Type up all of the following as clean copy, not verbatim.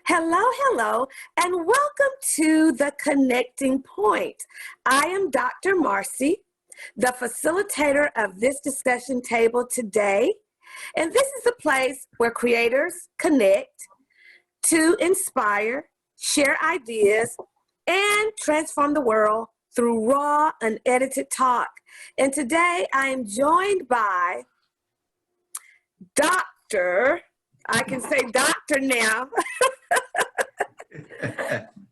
Hello, hello, and welcome to The Connecting Point. I am Dr. Marcy, the facilitator of this discussion table today, and this is a place where creators connect to inspire, share ideas, and transform the world through raw, unedited talk. And today I am joined by I can say doctor now,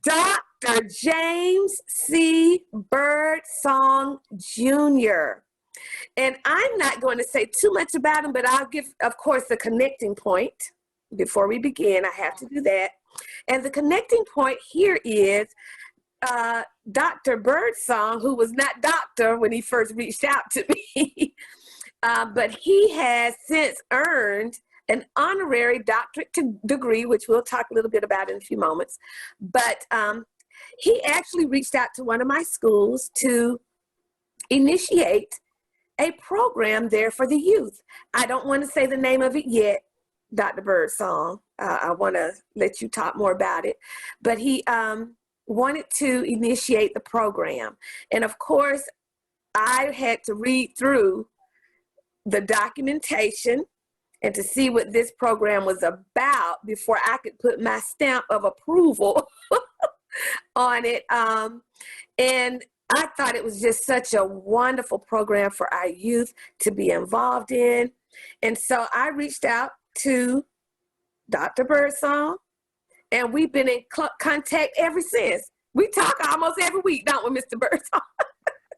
Dr. James C. Birdsong Jr. And I'm not going to say too much about him, but I'll give, of course, the connecting point. Before we begin, I have to do that. And the connecting point here is Dr. Birdsong, who was not doctor when he first reached out to me, but he has since earned an honorary doctorate degree, which we'll talk a little bit about in a few moments. But he actually reached out to one of my schools to initiate a program there for the youth. I don't want to say the name of it yet, Dr. Birdsong. I want to let you talk more about it. But he wanted to initiate the program. And of course, I had to read through the documentation and to see what this program was about before I could put my stamp of approval on it. And I thought it was just such a wonderful program for our youth to be involved in. And so I reached out to Dr. Birdsong, and we've been in contact ever since. We talk almost every week, don't we, Mr. Birdsong?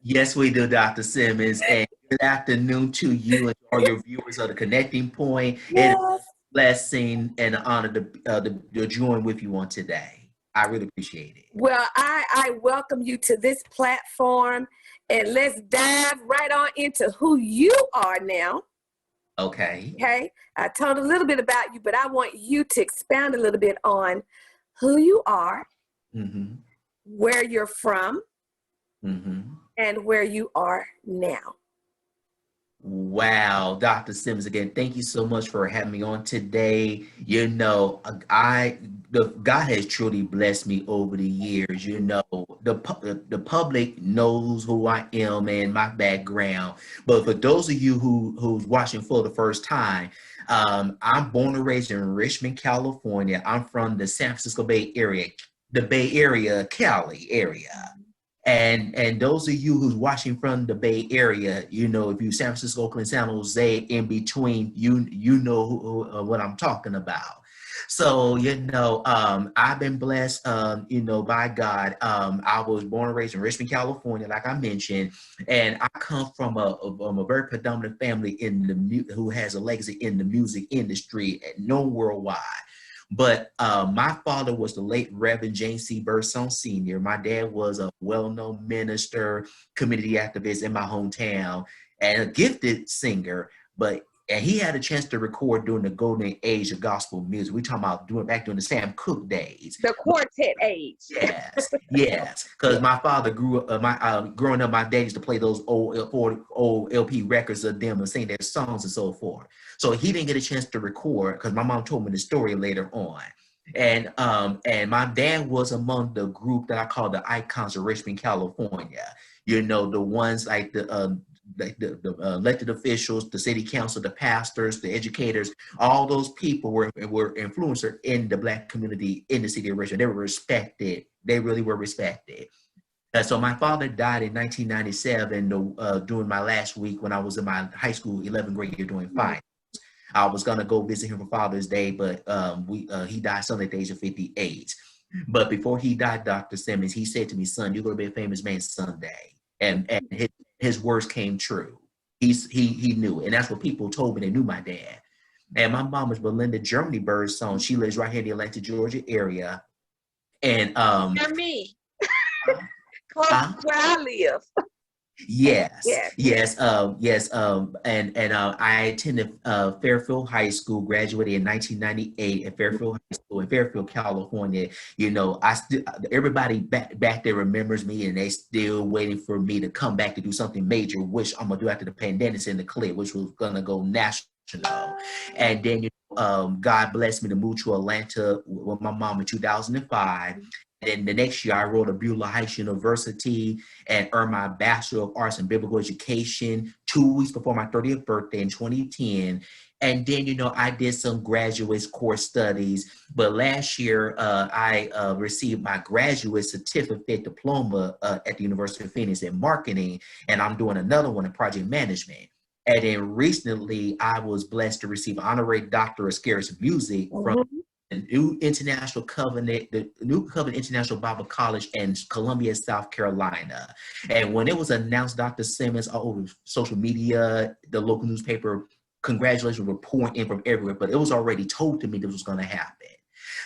Yes, we do, Dr. Simmons. And good afternoon to you and all your viewers of The Connecting Point. Yes. It's a blessing and an honor to join with you on today. I really appreciate it. Well, I welcome you to this platform, and let's dive right on into who you are now. Okay. Okay. I told a little bit about you, but I want you to expound a little bit on who you are, where you're from, and where you are now. Wow, Dr. Simmons, again, thank you so much for having me on today. You know, God has truly blessed me over the years. You know, the public knows who I am and my background. But for those of you who's watching for the first time, I'm born and raised in Richmond, California. I'm from the San Francisco Bay Area, the Bay Area, Cali area. And those of you who's watching from the Bay Area, you know, if you San Francisco, Oakland, San Jose, in between, you know what I'm talking about. So, you know, I've been blessed, you know, by God. I was born and raised in Richmond, California, like I mentioned, and I come from a very predominant family who has a legacy in the music industry, known worldwide. But my father was the late Reverend James C. Birdsong Sr. My dad was a well-known minister, community activist in my hometown, and a gifted singer. And he had a chance to record during the golden age of gospel music. We're talking about back during the Sam Cooke days. The quartet age. Yes. Because my father growing up, my dad used to play those old LP records of them and sing their songs and so forth. So he didn't get a chance to record because my mom told me the story later on. And my dad was among the group that I call the icons of Richmond, California. You know, the ones like the elected officials, the city council, the pastors, the educators, all those people were influencers in the Black community in the city of Richmond. They were respected. They really were respected. So my father died in 1997 during my last week when I was in my high school 11th grade year doing finals. I was going to go visit him for Father's Day, but he died Sunday at the age of 58. But before he died, Dr. Simmons, he said to me, son, you're going to be a famous man someday. And his words came true. He knew it. And that's what people told me. They knew my dad. And my mom is Belinda Germany Birdsong. She lives right here in the Atlanta, Georgia area. And me. Close where I live. Yes, Yes. yes, yes, and I attended Fairfield High School, graduated in 1998 at Fairfield High School in Fairfield, California. You know, I still everybody back there remembers me, and they still waiting for me to come back to do something major, which I'm gonna do after the pandemic in the clip, which was gonna go national. And then God blessed me to move to Atlanta with my mom in 2005. And then the next year, I wrote at Beulah Heights University and earned my Bachelor of Arts in Biblical Education 2 weeks before my 30th birthday in 2010. And then, I did some graduate course studies. But last year, I received my graduate certificate diploma at the University of Phoenix in marketing, and I'm doing another one in project management. And then recently, I was blessed to receive an honorary doctorate of Scarce Music from the New Covenant International Bible College in Columbia, South Carolina. And when it was announced, Dr. Simmons, all over social media, the local newspaper, congratulations were pouring in from everywhere, but it was already told to me this was going to happen.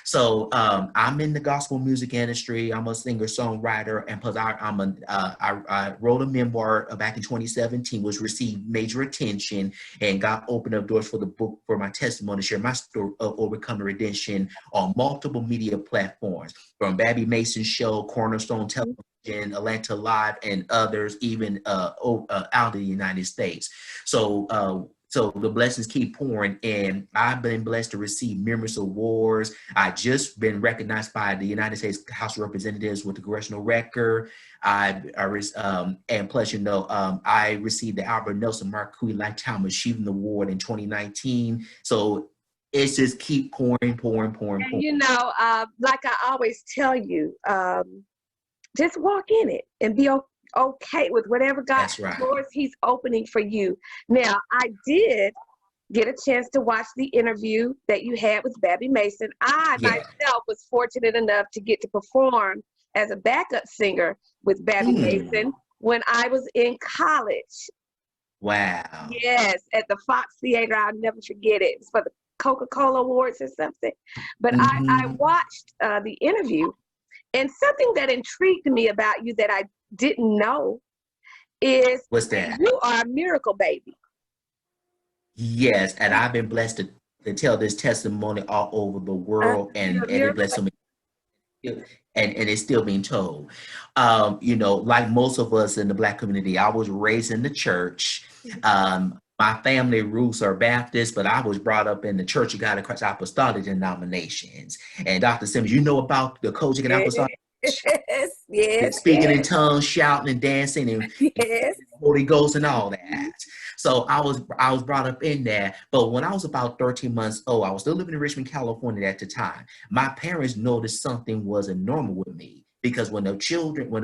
So I'm in the gospel music industry. I'm a singer-songwriter, and plus I wrote a memoir back in 2017, which received major attention, and God opened up doors for the book, for my testimony, to share my story of overcoming redemption on multiple media platforms, from Babby Mason's show, Cornerstone Television, Atlanta Live, and others, even out of the United States. So the blessings keep pouring, and I've been blessed to receive numerous awards. I just been recognized by the United States House of Representatives with the Congressional Record. And plus, I received the Albert Nelson Marquis Lifetime Achievement Award in 2019. So it's just keep pouring, pouring, pouring, And pouring. like I always tell you, just walk in it and be okay with whatever That's right. doors he's opening for you. Now, I did get a chance to watch the interview that you had with Babby Mason. I Yeah. myself was fortunate enough to get to perform as a backup singer with Babby Mason when I was in college. Wow. Yes, at the Fox Theater. I'll never forget it. It was for the Coca-Cola Awards or something. But I watched the interview, and something that intrigued me about you that I didn't know is What's that? you are a miracle baby. Yes, and I've been blessed to tell this testimony all over the world, and it blessed so many, and it's still being told. Like most of us in the Black community, I was raised in the church. My family roots are Baptist, but I was brought up in the Church of God in Christ Apostolic denominations. And Dr. Simmons, you know about the Kojic and Apostolic? Yes, speaking in tongues, shouting and dancing, and Holy Ghost and all that. So I was brought up in there. But when I was about 13 months old, I was still living in Richmond, California at the time. My parents noticed something wasn't normal with me, because when a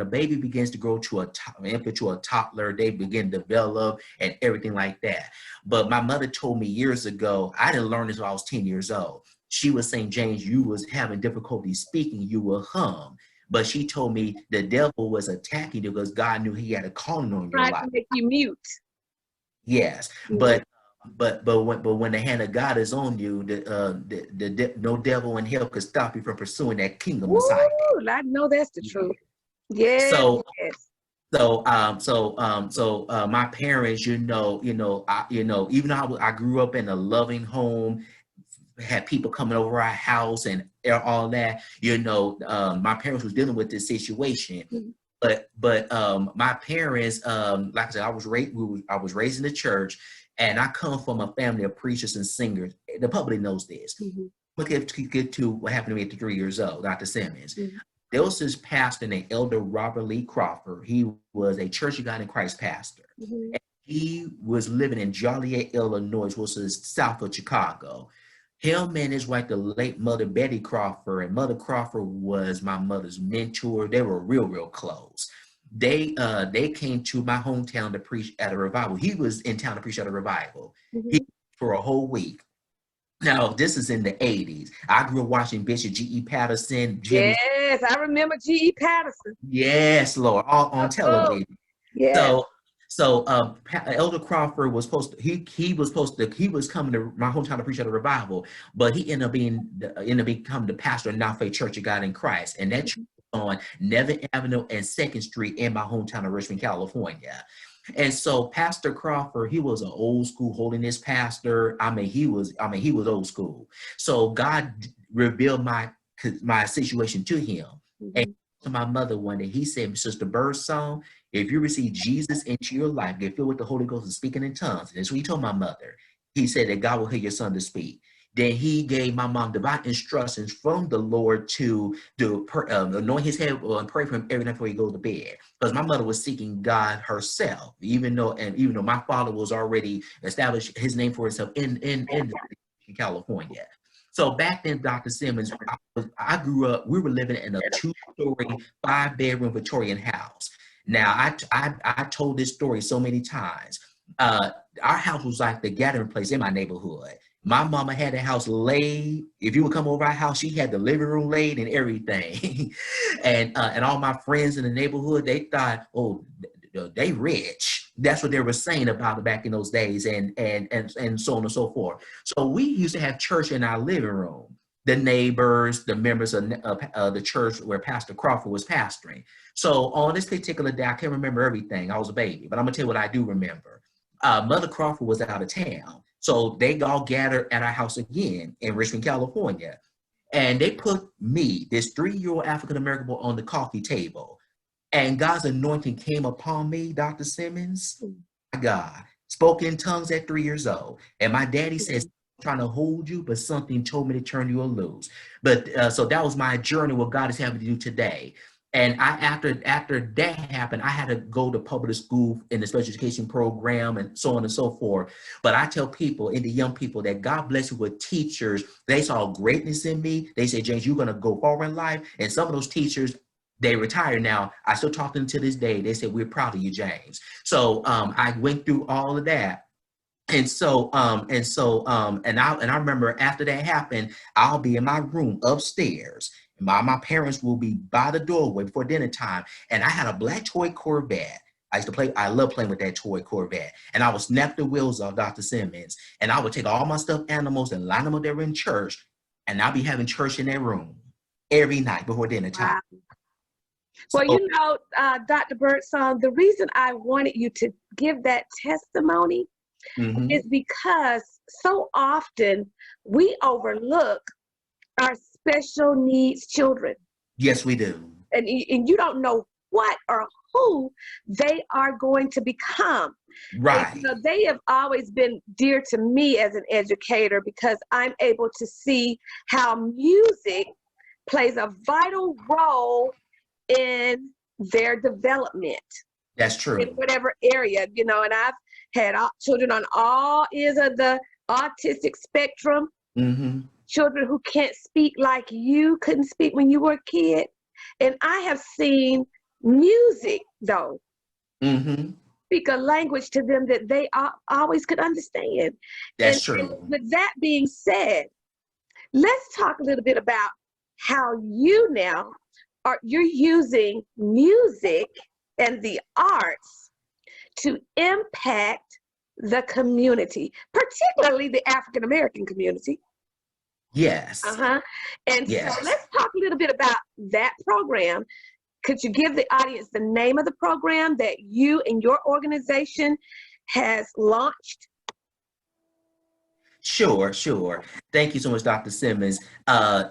baby begins to grow to an infant, to a toddler, they begin to develop and everything like that. But my mother told me years ago, I didn't learn this until I was 10 years old. She was saying, James, you was having difficulty speaking, you will hum. But she told me the devil was attacking you because God knew he had a calling on your life. Trying to make you mute. Yes, but when the hand of God is on you, no devil in hell could stop you from pursuing that kingdom assignment. I know that's the truth. Yes. So my parents, even though I grew up in a loving home, had people coming over our house and all that, my parents was dealing with this situation. But my parents, like I said, I was raised in the church, and I come from a family of preachers and singers. The public knows this. Look at to what happened to me at 3 years old, Dr. Simmons. There was this pastor named Elder Robert Lee Crawford. He was a Church of God in Christ pastor. And he was living in Joliet, Illinois, which is south of Chicago. Him and his wife, the late Mother Betty Crawford, and Mother Crawford was my mother's mentor. They were real, real close. They came to my hometown to preach at a revival. He was in town to preach at a revival for a whole week. Now, this is in the 80s. I grew up watching Bishop G.E. Patterson. Yes, I remember G.E. Patterson. Yes, Lord, all on television. Yeah. So Elder Crawford was he was coming to my hometown to preach at a revival, but he ended up becoming the pastor of Now Faith Church of God in Christ, and that church on Nevin Avenue and 2nd Street in my hometown of Richmond, California. And so Pastor Crawford, he was an old school holiness pastor. He was old school. So God revealed my situation to him. And to my mother one day, he said, Sister Birdsong, if you receive Jesus into your life, get filled with the Holy Ghost and speaking in tongues. And that's what he told my mother. He said that God will hear your son to speak. Then he gave my mom divine instructions from the Lord to anoint his head and pray for him every night before he goes to bed. Because my mother was seeking God herself, even though my father was already established his name for himself in California. So back then, Dr. Simmons, I grew up, we were living in a 2-story, 5-bedroom Victorian house. Now, I told this story so many times. Our house was like the gathering place in my neighborhood. My mama had the house laid. If you would come over our house, she had the living room laid and everything. and all my friends in the neighborhood, they thought, oh, they rich. That's what they were saying about it back in those days, and so on and so forth. So we used to have church in our living room. The neighbors, the members of the church where Pastor Crawford was pastoring. So on this particular day, I can't remember everything. I was a baby, but I'm gonna tell you what I do remember. Mother Crawford was out of town. So they all gathered at our house again in Richmond, California. And they put me, this 3-year-old African-American boy, on the coffee table. And God's anointing came upon me, Dr. Simmons. My God, spoke in tongues at 3 years old. And my daddy says, I'm trying to hold you, but something told me to turn you loose. But so that was my journey, what God is having to do today. And after that happened, I had to go to public school in the special education program and so on and so forth. But I tell people, the young people, that God bless you with teachers. They saw greatness in me. They say, James, you're going to go forward in life. And some of those teachers, they retired now. I still talk to them to this day. They said, we're proud of you, James. So I went through all of that. And I remember after that happened, I'll be in my room upstairs. My parents will be by the doorway before dinner time. And I had a black toy Corvette. I love playing with that toy Corvette. And I would snap the wheels off, Dr. Simmons. And I would take all my stuffed animals and line them up there in church. And I'll be having church in that room every night before dinner time. Wow. Well, Dr. Birdsong, the reason I wanted you to give that testimony is because so often we overlook our special needs children. Yes, we do. And you don't know what or who they are going to become. Right. And so they have always been dear to me as an educator, because I'm able to see how music plays a vital role in their development. That's true. In whatever area, and I've had children on all ends of the autistic spectrum, children who can't speak like you couldn't speak when you were a kid. And I have seen music, though, speak a language to them that they always could understand. That's true. And with that being said, let's talk a little bit about how you now you're using music and the arts to impact the community, particularly the African American community. Yes. And yes. So let's talk a little bit about that program. Could you give the audience the name of the program that you and your organization has launched? Sure. Thank you so much, Dr. Simmons.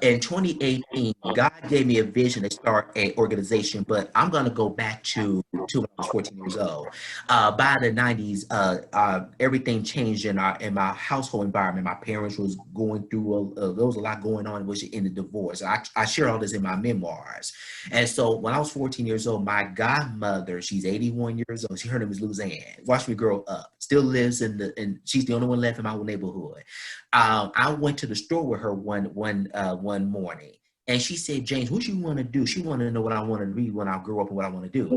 In 2018, God gave me a vision to start an organization, but I'm going to go back to when I was 14 years old. By the 90s, everything changed in my household environment. My parents was going through, there was a lot going on, which in the divorce. I share all this in my memoirs. And so when I was 14 years old, my godmother, she's 81 years old. Her name is Luzanne. Watched me grow up. Still lives and she's the only one left in my neighborhood. I went to the store with her one morning, and she said, James, what you want to do? She wanted to know what I want to be when I grow up and what I want to do.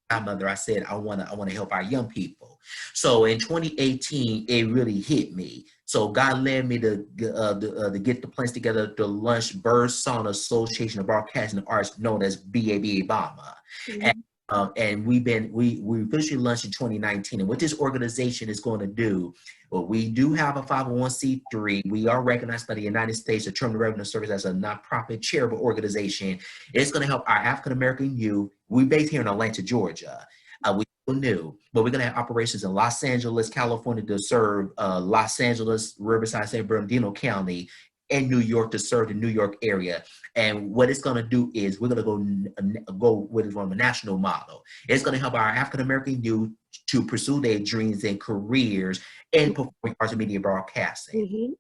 And I said, I want to help our young people. So in 2018, it really hit me. So God led me to get the plans together to launch Birdsong Association of Broadcasting Arts, known as BABA. And And we officially launched in 2019. And what this organization is going to do, well, we do have a 501c3. We are recognized by the United States Internal Revenue Service as a nonprofit charitable organization. It's going to help our African American youth. We're based here in Atlanta, Georgia. We still new, but we're going to have operations in Los Angeles, California to serve Los Angeles, Riverside, San Bernardino County, and New York to serve the New York area. And what it's going to do is we're going to go with it from a national model. It's going to help our African American youth to pursue their dreams and careers in performing arts and media broadcasting.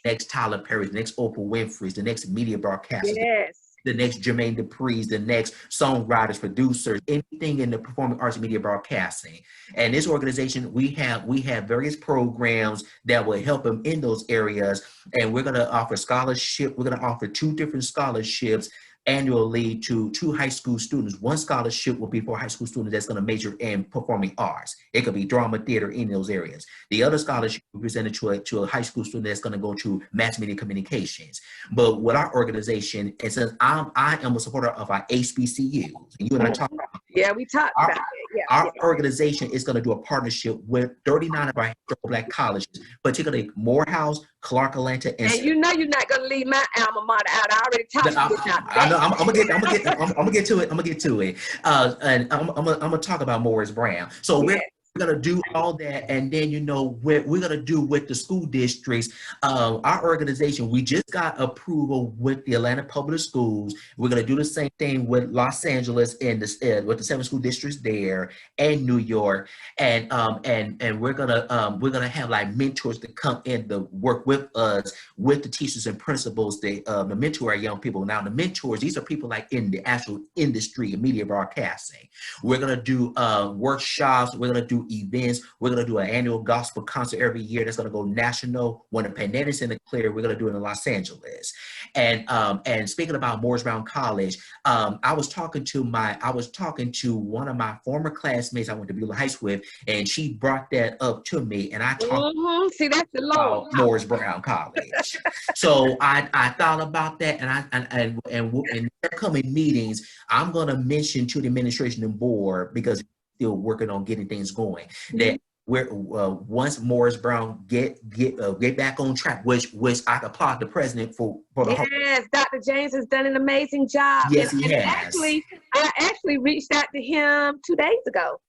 Next Tyler Perry's, the next Oprah Winfrey's, the next media broadcasters. Yes. The next Jermaine Dupri's, the next songwriters, producers, anything in the performing arts and media broadcasting. And this organization, we have various programs that will help them in those areas. And we're going to offer scholarship. We're going to offer 2 different scholarships annually to 2 high school students. One scholarship will be for a high school student that's going to major in performing arts. It could be drama, theater, in those areas. The other scholarship will be presented to a high school student that's going to go to mass media communications. But with our organization, it says I am a supporter of our HBCUs. And you and I talked about it. Yeah, we talked about it. Yeah, our organization is going to do a partnership with 39 of our historical Black colleges, particularly Morehouse, Clark Atlanta, and you know you're not going to leave my alma mater out. I already talked about that. I'm gonna get to it. And I'm gonna talk about Morris Brown. So we're gonna do all that, and then we're gonna do with the school districts. Our organization, we just got approval with the Atlanta Public Schools. We're gonna do the same thing with Los Angeles and with the 7 school districts there, and New York, and we're gonna have like mentors to come in to work with us, with the teachers and principals, to mentor our young people. Now the mentors, these are people like in the actual industry of media broadcasting. We're gonna do workshops. We're gonna do events. We're going to do an annual gospel concert every year that's going to go national. When the pandemic's in the clear, we're going to do it in Los Angeles. And speaking about Morris Brown College, I was talking to one of my former classmates I went to Beulah High School with, and she brought that up to me, and I talked See, that's the about Morris Brown College. So I thought about that, and in upcoming meetings, I'm going to mention to the administration and board, because still working on getting things going, that we're once Morris Brown get back on track, which I applaud the president for the whole. Yes, Dr. James has done an amazing job. Yes, he has. I actually reached out to him 2 days ago.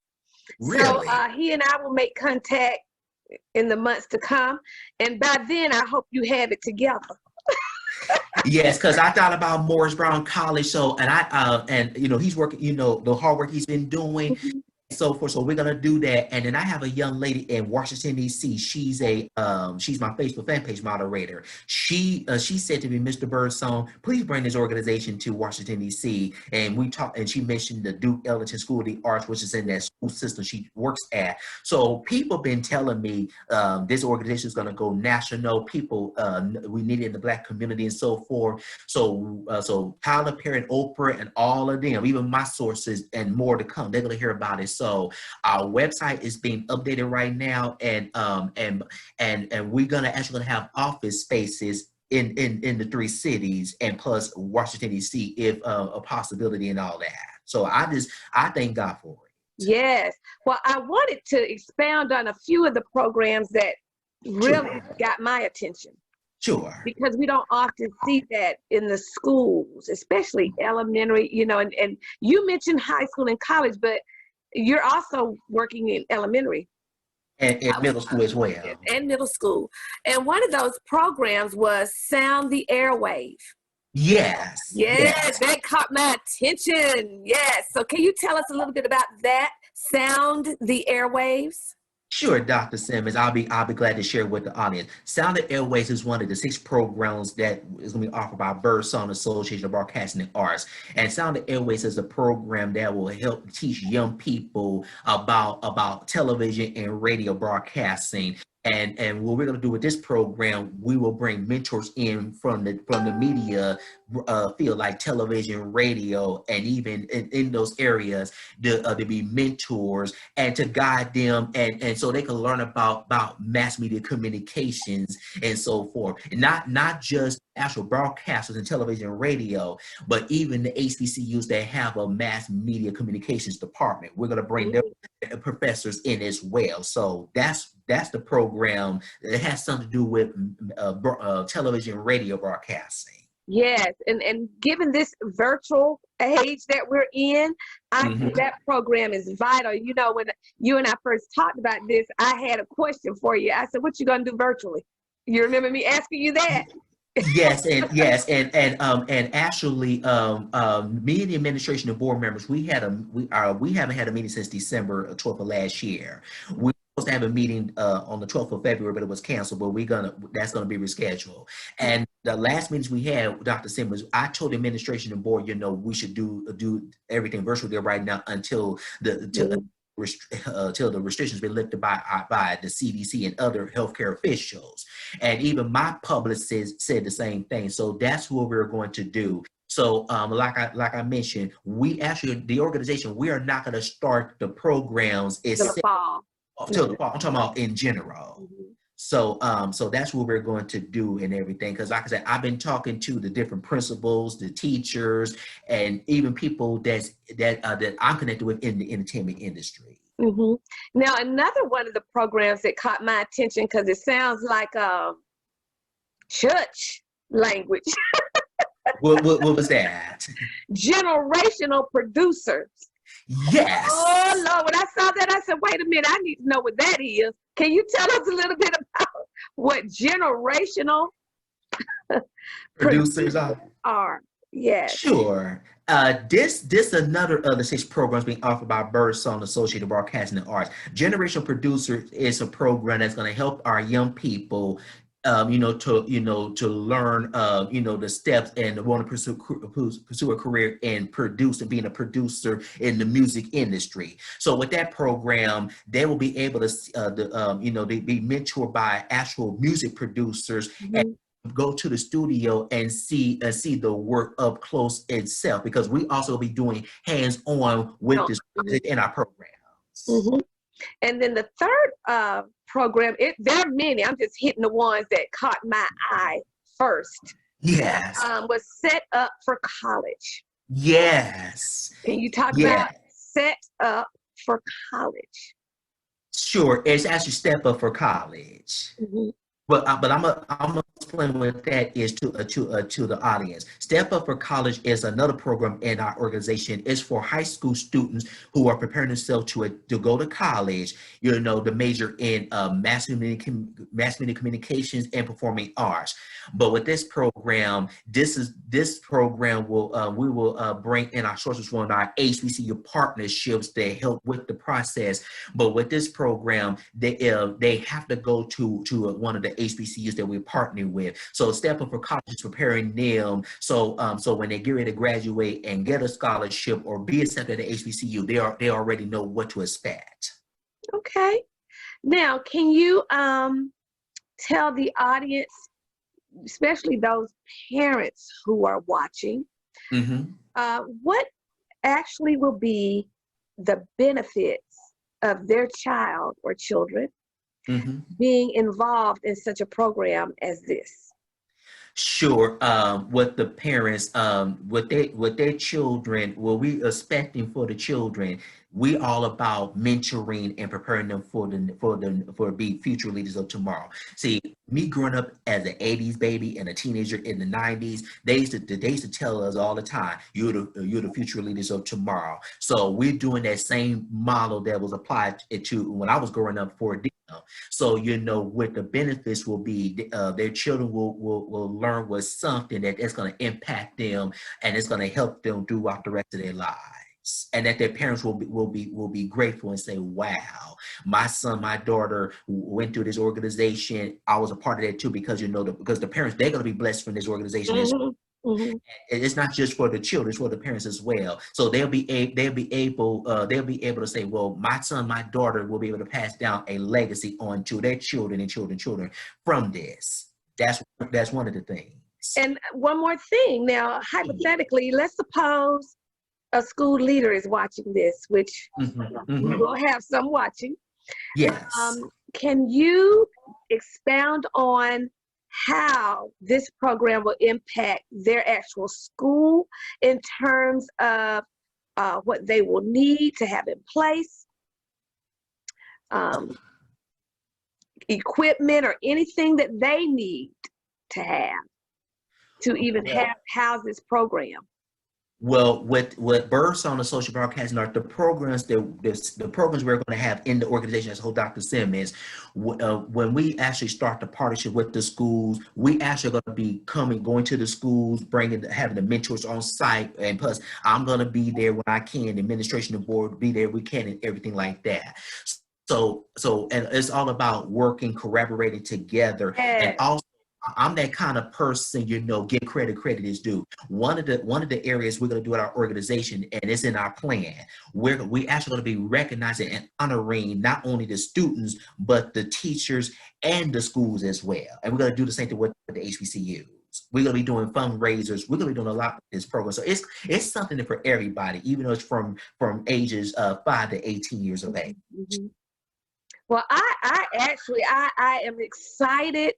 Really? So he and I will make contact in the months to come, and by then I hope you have it together. Yes, because I thought about Morris Brown College. So, and he's working, the hard work he's been doing. So we're gonna do that, and then I have a young lady in Washington D.C. She's my Facebook fan page moderator. She said to me, Mr. Birdsong, please bring this organization to Washington D.C. And we talked, and she mentioned the Duke Ellington School of the Arts, which is in that school system she works at. So people been telling me this organization is gonna go national. People we need it in the Black community and so forth. So Tyler Perry and Oprah and all of them, even my sources and more to come, they're gonna hear about it. So our website is being updated right now, and we're actually gonna have office spaces in the 3 cities, and plus Washington D.C. if a possibility and all that. So I thank God for it. Yes. Well, I wanted to expound on a few of the programs that really got my attention. Sure. Because we don't often see that in the schools, especially elementary, and you mentioned high school and college, but you're also working in elementary. And middle school as well. And middle school. And one of those programs was Sound the Airwave. Yes. Yes, that caught my attention. Yes. So can you tell us a little bit about that, Sound the Airwaves? Sure, Dr. Simmons. I'll be glad to share with the audience. Sound the Airways is one of the 6 programs that is going to be offered by Birdsong Association of Broadcasting and Arts. And Sound the Airways is a program that will help teach young people about television and radio broadcasting. And what we're going to do with this program, we will bring mentors in from the media field, like television, radio, and even in those areas to be mentors and to guide them, and so they can learn about mass media communications and so forth. And not just actual broadcasters in television and radio, but even the HBCUs that have a mass media communications department. We're going to bring their professors in as well. So that's the program that has something to do with television and radio broadcasting. Yes, and given this virtual age that we're in, I think that program is vital. You know, when you and I first talked about this, I had a question for you. I said, "What you gonna do virtually?" You remember me asking you that? Yes, and actually, me and the administration and board members, we haven't had a meeting since December 12th of last year. We were supposed to have a meeting on the 12th of February, but it was canceled. But that's gonna be rescheduled. And the last meetings we had with Dr. Simmons, I told the administration and board, we should do everything virtually right now until till the restrictions been lifted by the CDC and other healthcare officials. And even my publicist said the same thing. So that's what we're going to do. So like I mentioned, the organization, we are not going to start the programs Till the fall. Till the fall. I'm talking about in general. So that's what we're going to do and everything. Because like I said, I've been talking to the different principals, the teachers, and even people that I'm connected with in the entertainment industry. Now, another one of the programs that caught my attention, because it sounds like church language. What was that? Generational producers. Yes. Oh, Lord, when I saw that, I said, wait a minute, I need to know what that is. Can you tell us a little bit about what generational producers are? Yes. Sure. This another of the 6 programs being offered by Birdsong Associated Broadcasting and Arts. Generational Producer is a program that's going to help our young people to learn, the steps and want to pursue a career in being a producer in the music industry. So with that program, they will be able to, they be mentored by actual music producers and go to the studio and see the work up close itself, because we also be doing hands-on with this in our programs. And then the third program, there are many. I'm just hitting the ones that caught my eye first. Yes. Was Set Up for College. Yes. Can you talk about Set Up for College? Sure. It's actually Step Up for College. But I'm gonna explain what that is to the audience. Step Up for College is another program in our organization. It's for high school students who are preparing themselves to go to college. To major in mass media communications and performing arts. But with this program, this program we will bring in our sources from our HBCU partnerships to help with the process. But with this program, they have to go to one of the HBCUs that we're partnering with. So Step Up for College is preparing them so when they get ready to graduate and get a scholarship or be accepted at the HBCU, they already know what to expect. Okay. Now, can you tell the audience, especially those parents who are watching, what actually will be the benefits of their child or children being involved in such a program as this? Sure. What the parents, what their children, what we expecting for the children, we all about mentoring and preparing them for be future leaders of tomorrow. See, me growing up as an 80s baby and a teenager in the 90s, they used to tell us all the time, you're the future leaders of tomorrow. So we're doing that same model that was applied to when I was growing up for them. So what the benefits will be, their children will learn with something that's going to impact them and it's going to help them throughout the rest of their lives. And that their parents will be grateful and say, wow, my son, my daughter went through this organization. I was a part of that too, because because the parents, they're going to be blessed from this organization. It's not just for the children, it's for the parents as well. So they'll be able to say, well, my son, my daughter will be able to pass down a legacy on to their children and children from this. That's one of the things. And one more thing. Now, hypothetically, let's suppose a school leader is watching this, which we will have some watching. Yes. Can you expound on how this program will impact their actual school in terms of what they will need to have in place, equipment or anything that they need to have to even house this program. Well, with Birdsong and Social Broadcasting are the programs the programs we're going to have in the organization as a whole, Dr. Sim, is when we actually start the partnership with the schools, we actually going to be going to the schools, having the mentors on site, and plus I'm going to be there when I can. The administration, the board, be there, we can, and everything like that. So and it's all about working, collaborating together, and also I'm that kind of person, give credit is due. One of the areas we're going to do at our organization, and it's in our plan, we actually going to be recognizing and honoring not only the students, but the teachers and the schools as well. And we're going to do the same thing with the HBCUs. We're going to be doing fundraisers. We're going to be doing a lot with this program. So it's something for everybody, even though it's from ages 5 to 18 years of age. Mm-hmm. Well, I am excited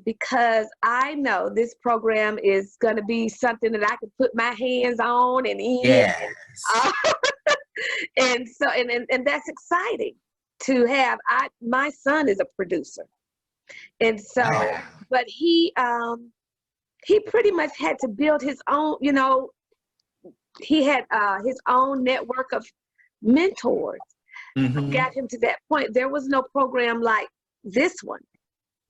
because I know this program is going to be something that I can put my hands on and in. Yes. And so, and that's exciting to have. My son is a producer, and so, wow. But he pretty much had to build his own. He had his own network of mentors. Mm-hmm. Got him to that point. There was no program like this one.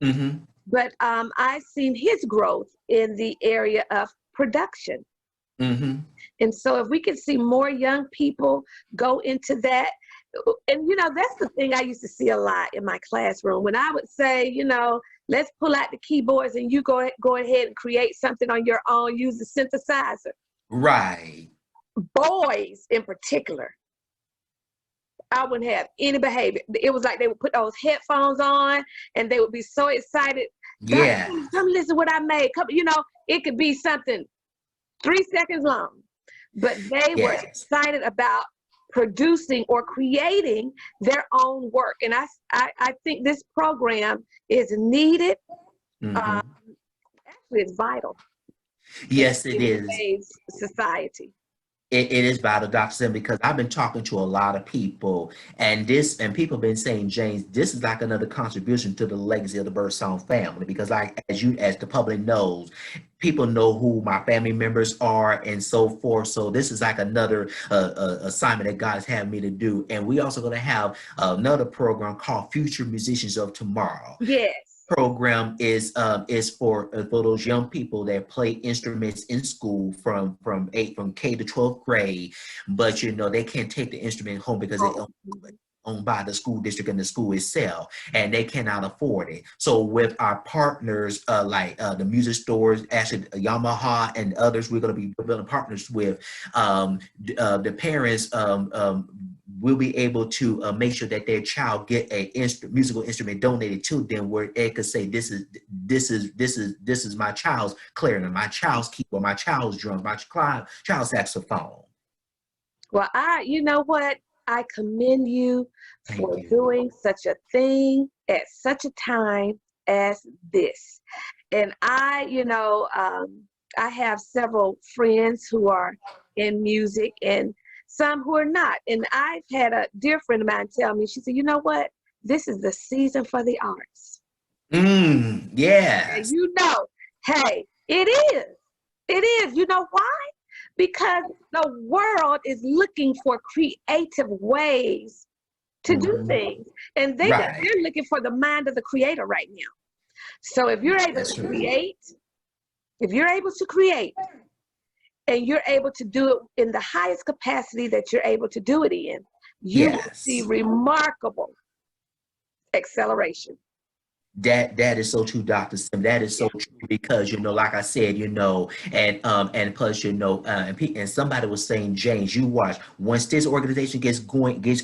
Mm-hmm. But I've seen his growth in the area of production. Mm-hmm. And so if we can see more young people go into that, and that's the thing I used to see a lot in my classroom when I would say, let's pull out the keyboards and you go ahead and create something on your own, use the synthesizer. Right. Boys in particular, I wouldn't have any behavior. It was like they would put those headphones on and they would be so excited. Yeah. Come listen to what I made. Come, it could be something 3 seconds long, but they were excited about producing or creating their own work. And I think this program is needed. Mm-hmm. Actually, it's vital. Yes, it is. Today's society. It is vital, Dr. Sim, because I've been talking to a lot of people, and people have been saying, James, this is like another contribution to the legacy of the Birdsong family, because as the public knows, people know who my family members are and so forth. So this is like another assignment that God has had me to do. And we also going to have another program called Future Musicians of Tomorrow. Yes. Program is for those young people that play instruments in school from K to 12th grade, but they can't take the instrument home because it's owned by the school district and the school itself, and they cannot afford it. So with our partners like the music stores, actually Yamaha and others, we're going to be building partners with the parents. Will be able to make sure that their child get a musical instrument donated to them, where they could say, this is my child's clarinet, my child's keyboard, my child's drums, my child's saxophone. Well, you know what? I commend you for doing such a thing at such a time as this. And I have several friends who are in music and some who are not. And I've had a dear friend of mine tell me, she said, you know what? This is the season for the arts. Yeah. Hey, it is. It is. You know why? Because the world is looking for creative ways to do things. And they're looking for the mind of the creator right now. So if you're able to create, and you're able to do it in the highest capacity that you're able to do it in, you will see remarkable acceleration. That is so true, Dr. Sim. That is so true because, like I said, and plus, and somebody was saying, James, you watch, once this organization gets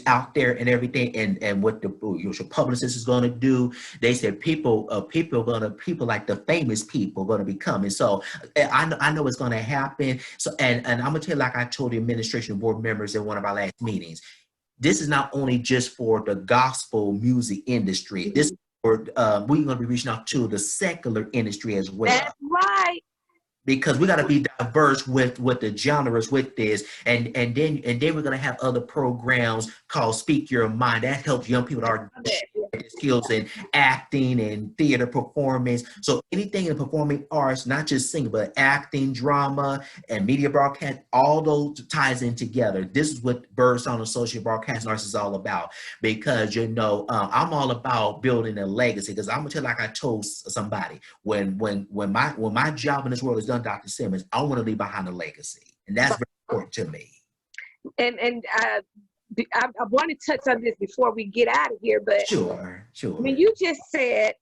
out there and everything, and what your publicist is going to do, they said people like the famous people going to be coming. So I know it's going to happen. So, and I'm going to tell you, like I told the administration board members in one of our last meetings, this is not only just for the gospel music industry. This or we're going to be reaching out to the secular industry as well. That's right. Because we got to be diverse with the genres with this, and then we're going to have other programs called Speak Your Mind that helps young people that are skills in acting and theater performance. So anything in performing arts, not just singing, but acting, drama, and media broadcast, all those ties in together. This is what Birdsong Associate Broadcasting Arts is all about. Because I'm all about building a legacy. Because I'm gonna tell, like I told somebody, when my job in this world is done, Dr. Simmons, I want to leave behind a legacy, and that's very important to me. And I want to touch on this before we get out of here, but sure. When you just said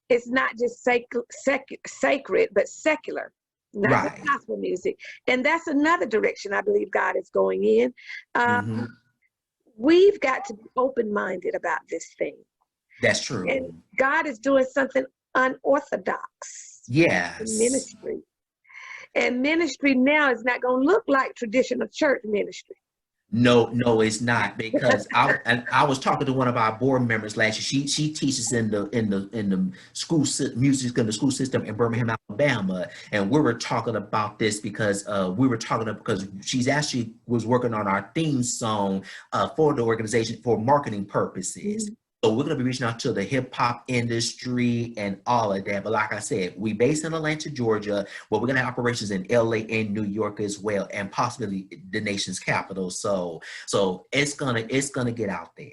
it's not just sacred, but secular, not just gospel music, and that's another direction I believe God is going in. We've got to be open-minded about this thing. That's true. And God is doing something unorthodox. Yes. In ministry. And ministry now is not going to look like traditional church ministry. No, it's not, because I was talking to one of our board members last year. She teaches in the school music in the school system in Birmingham, Alabama, and we were talking about this because she's actually was working on our theme song for the organization for marketing purposes. So we're going to be reaching out to the hip hop industry and all of that. But like I said, we based in Atlanta, Georgia, but we're going to have operations in LA and New York as well, and possibly the nation's capital. So it's gonna get out there.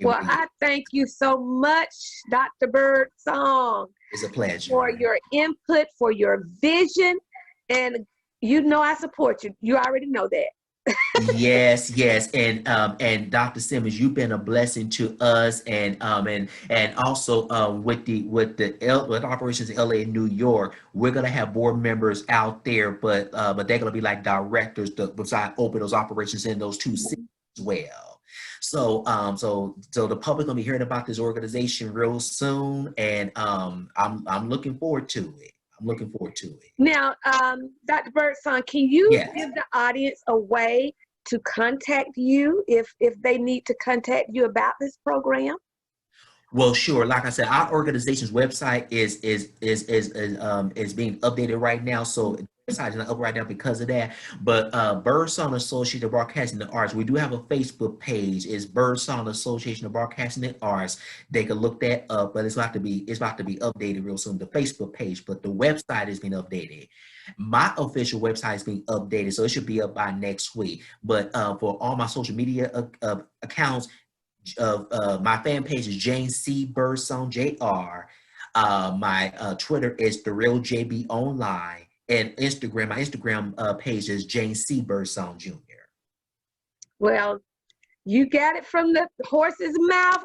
Well, I thank you so much, Dr. Birdsong. It's a pleasure. For your input, for your vision, and I support you. You already know that. Yes, and Dr. Simmons, you've been a blessing to us, and also with operations in LA and New York, we're gonna have board members out there, but they're gonna be like directors beside open those operations in those two cities as well. So the public gonna be hearing about this organization real soon, and I'm looking forward to it. Now, Dr. Birdsong, can you give the audience a way to contact you if they need to contact you about this program? Well, sure. Like I said, our organization's website is being updated right now. So the website is not up right now because of that. But Birdsong Association of Broadcasting and Arts, we do have a Facebook page. It's Birdsong Association of Broadcasting and Arts. They can look that up, but it's about to be updated real soon. The Facebook page, but the website is being updated. My official website is being updated, so it should be up by next week. But for all my social media accounts, my fan page is Jane C. Birdsong Jr. My Twitter is The Real JB Online, and my Instagram page is Jane C. Birdsong Jr. Well, you got it from the horse's mouth.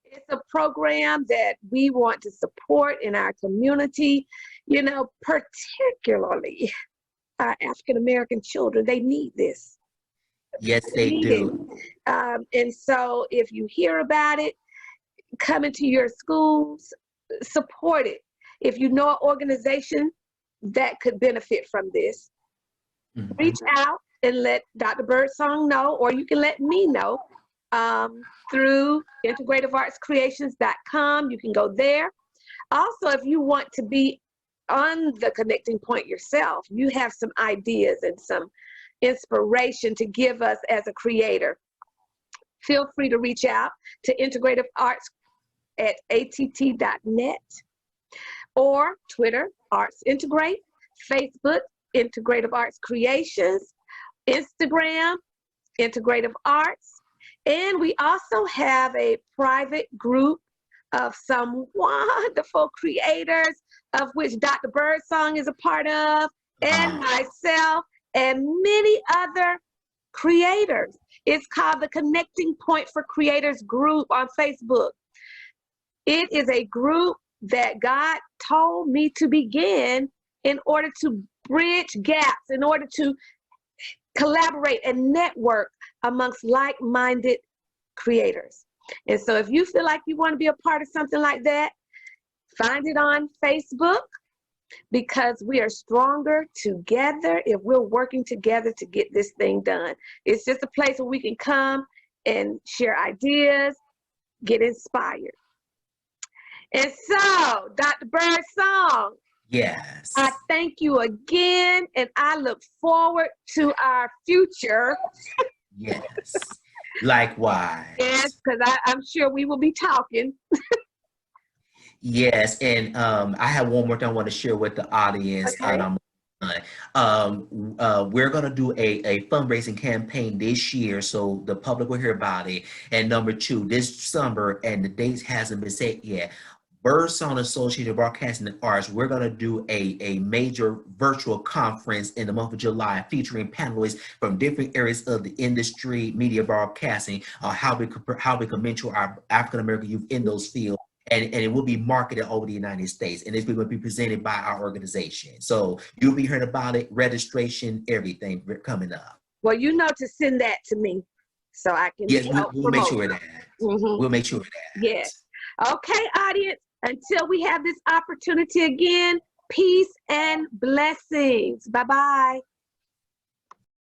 It's a program that we want to support in our community, particularly our African-American children. They need this. Yes, they do. And so if you hear about it, come into your schools, support it. If you know an organization that could benefit from this, reach out and let Dr. Birdsong know, or you can let me know through integrativeartscreations.com. You can go there. Also, if you want to be on the connecting point yourself, you have some ideas and some inspiration to give us as a creator, feel free to reach out to Integrative Arts at att.net, or Twitter, Arts Integrate, Facebook, Integrative Arts Creations, Instagram, Integrative Arts, and we also have a private group of some wonderful creators, of which Dr. Birdsong is a part of, and myself, and many other creators. It's called the Connecting Point for Creators group on Facebook. It is a group that God told me to begin in order to bridge gaps, in order to collaborate and network amongst like-minded creators. And so if you feel like you want to be a part of something like that, find it on Facebook, because we are stronger together if we're working together to get this thing done. It's just a place where we can come and share ideas, get inspired. And so, Dr. Birdsong, Yes. I thank you again, and I look forward to our future. Yes. Likewise. Yes, because I'm sure we will be talking. Yes, and I have one more thing I want to share with the audience. Okay. We're gonna do a fundraising campaign this year, so the public will hear about it. And number two, this summer, and the dates hasn't been set yet. Birdsong Associated Broadcasting and Arts, we're going to do a major virtual conference in the month of July featuring panelists from different areas of the industry, media broadcasting, how we can mentor our African American youth in those fields. And it will be marketed over the United States, and it's going to be presented by our organization. So you'll be hearing about it, registration, everything coming up. Well, you know to send that to me so I can Yes, help we'll make promote. sure of that. Mm-hmm. We'll make sure of that. Yes. Okay, audience, until we have this opportunity again, peace and blessings. Bye-bye.